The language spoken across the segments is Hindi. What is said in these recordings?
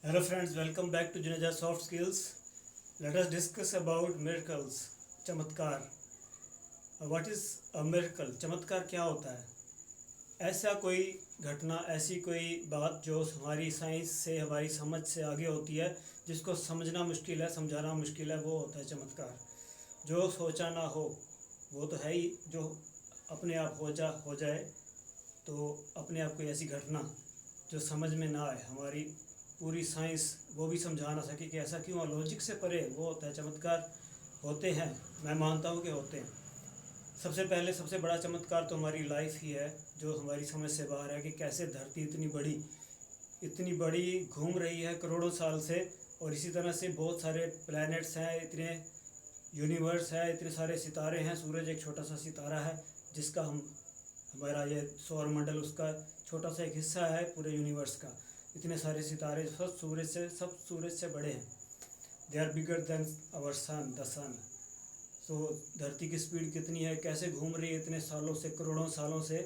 Hello friends, welcome back to Junaja Soft Skills. Let us discuss about miracles, चमत्कार. What is a miracle? चमत्कार क्या होता है? ऐसा कोई घटना, ऐसी कोई बात जो हमारी साइंस से, हमारी समझ से आगे होती है, जिसको समझना मुश्किल है, समझाना मुश्किल है, वो होता है चमत्कार. जो सोचा ना हो वो तो है ही, जो अपने आप हो जाए, तो अपने आप कोई ऐसी घटना जो समझ में ना आए, हमारी पूरी साइंस वो भी समझा ना सके कि ऐसा क्यों, लॉजिक से परे, वो होता है चमत्कार. होते हैं, मैं मानता हूँ कि होते हैं. सबसे पहले सबसे बड़ा चमत्कार तो हमारी लाइफ ही है, जो हमारी समझ से बाहर है कि कैसे धरती इतनी बड़ी घूम रही है करोड़ों साल से, और इसी तरह से बहुत सारे प्लैनेट्स हैं, इतने यूनिवर्स है, इतने सारे सितारे हैं. सूरज एक छोटा सा सितारा है, जिसका हमारा ये सौर मंडल उसका छोटा सा एक हिस्सा है पूरे यूनिवर्स का. इतने सारे सितारे सब सूरज से बड़े हैं. They are bigger than our sun, the sun. So धरती की स्पीड कितनी है, कैसे घूम रही है इतने सालों से, करोड़ों सालों से.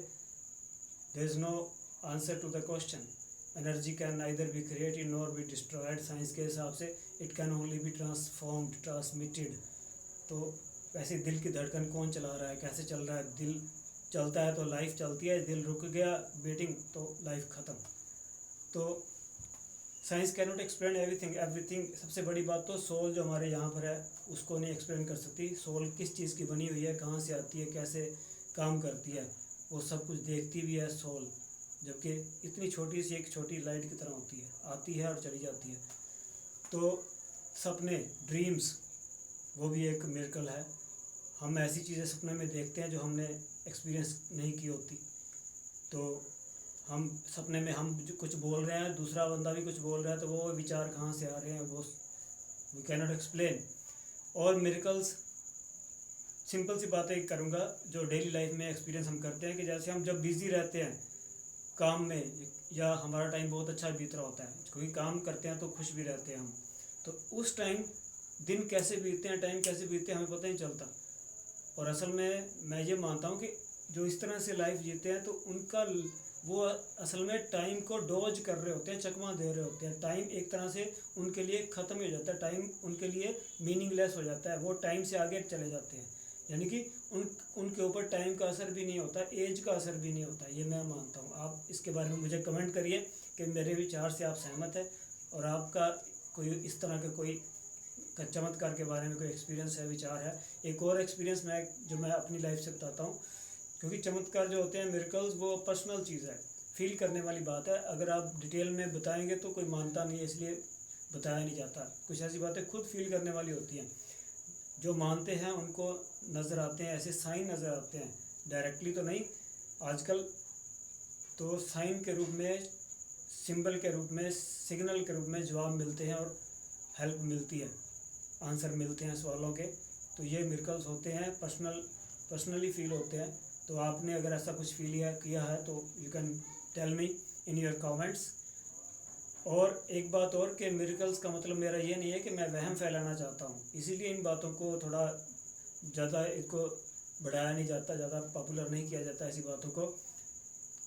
There is no answer to the question. Energy can neither be created nor be destroyed. Science के हिसाब से it can only be transformed, transmitted. तो वैसे दिल की धड़कन कौन चला रहा है, कैसे चल रहा है? दिल चलता है तो लाइफ चलती है, दिल रुक गया बीटिंग तो लाइफ ख़त्म. तो science can not explain everything. सबसे बड़ी बात तो सोल जो हमारे यहाँ पर है उसको नहीं एक्सप्लेन कर सकती. सोल किस चीज़ की बनी हुई है, कहाँ से आती है, कैसे काम करती है, वो सब कुछ देखती भी है सोल. जबकि इतनी छोटी सी एक छोटी लाइट की तरह होती है, आती है और चली जाती है. तो सपने, ड्रीम्स, वो भी एक मिरेकल है. हम ऐसी चीज़ें सपने में देखते हैं जो हमने एक्सपीरियंस नहीं की होती. तो हम सपने में हम जो कुछ बोल रहे हैं, दूसरा बंदा भी कुछ बोल रहा है, तो वो विचार कहाँ से आ रहे हैं, वो वी कैन नॉट एक्सप्लेन. और मिरेकल्स, सिंपल सी बातें करूँगा जो डेली लाइफ में एक्सपीरियंस हम करते हैं, कि जैसे हम जब बिज़ी रहते हैं काम में, या हमारा टाइम बहुत अच्छा बीत रहा होता है, क्योंकि काम करते हैं तो खुश भी रहते हैं हम, तो उस टाइम दिन कैसे बीतते हैं, टाइम कैसे बीतते हैं, हमें पता नहीं चलता. और असल में मैं ये मानता हूँ कि जो इस तरह से लाइफ जीते हैं, तो उनका वो असल में टाइम को डॉज कर रहे होते हैं, चकमा दे रहे होते हैं. टाइम एक तरह से उनके लिए ख़त्म ही हो जाता है, टाइम उनके लिए मीनिंगलेस हो जाता है, वो टाइम से आगे चले जाते हैं. यानी कि उनके ऊपर टाइम का असर भी नहीं होता, एज का असर भी नहीं होता. ये मैं मानता हूँ. आप इसके बारे में मुझे कमेंट करिए कि मेरे विचार से आप सहमत हैं, और आपका कोई इस तरह का कोई चमत्कार के बारे में कोई एक्सपीरियंस है, विचार है. एक और एक्सपीरियंस मैं अपनी लाइफ से बताता हूँ, क्योंकि चमत्कार जो होते हैं, मिरेकल्स, वो पर्सनल चीज़ है, फील करने वाली बात है. अगर आप डिटेल में बताएंगे तो कोई मानता नहीं है, इसलिए बताया नहीं जाता. कुछ ऐसी बातें खुद फील करने वाली होती हैं. जो मानते हैं उनको नज़र आते हैं, ऐसे साइन नज़र आते हैं, डायरेक्टली तो नहीं. आजकल तो साइन के रूप में, सिंबल के रूप में, सिग्नल के रूप में जवाब मिलते हैं, और हेल्प मिलती है, आंसर मिलते हैं सवालों के. तो ये मिरेकल्स होते हैं, पर्सनली फील होते हैं. तो आपने अगर ऐसा कुछ फील किया है तो you can tell me in your comments. और एक बात और, कि मिरेकल्स का मतलब मेरा ये नहीं है कि मैं वहम फैलाना चाहता हूँ, इसीलिए इन बातों को थोड़ा ज़्यादा इसको बढ़ाया नहीं जाता, ज़्यादा पॉपुलर नहीं किया जाता ऐसी बातों को,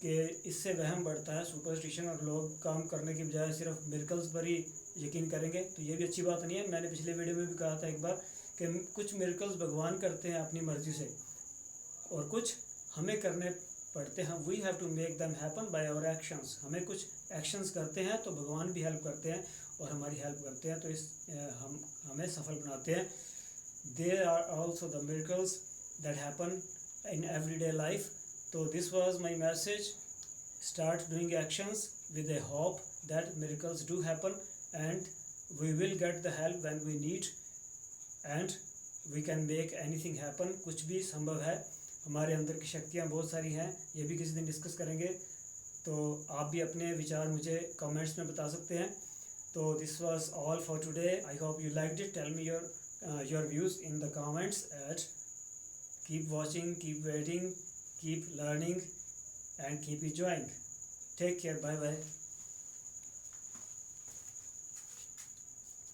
कि इससे वहम बढ़ता है, सुपरस्टिशन, और लोग काम करने की बजाय सिर्फ मिरेकल्स पर ही यकीन करेंगे. तो ये भी अच्छी बात नहीं है. मैंने पिछले वीडियो में भी कहा था एक बार कि कुछ मिरेकल्स भगवान करते हैं अपनी मर्ज़ी से, और कुछ हमें करने पड़ते हैं. We have to make them happen by our actions. हमें कुछ एक्शंस करते हैं तो भगवान भी हेल्प करते हैं, और हमारी हेल्प करते हैं, तो हम हमें सफल बनाते हैं. There are also the miracles that happen in everyday life. So this was my message. Start doing actions with a hope that miracles do happen, and we will get the help when we need, and we can make anything happen. कुछ भी संभव है, हमारे अंदर की शक्तियाँ बहुत सारी हैं, ये भी किसी दिन डिस्कस करेंगे. तो आप भी अपने विचार मुझे कमेंट्स में बता सकते हैं. तो this was all for today. I hope you liked it. Tell me your views in the comments. At keep watching, keep waiting, keep learning, and keep enjoying. Take care. Bye bye.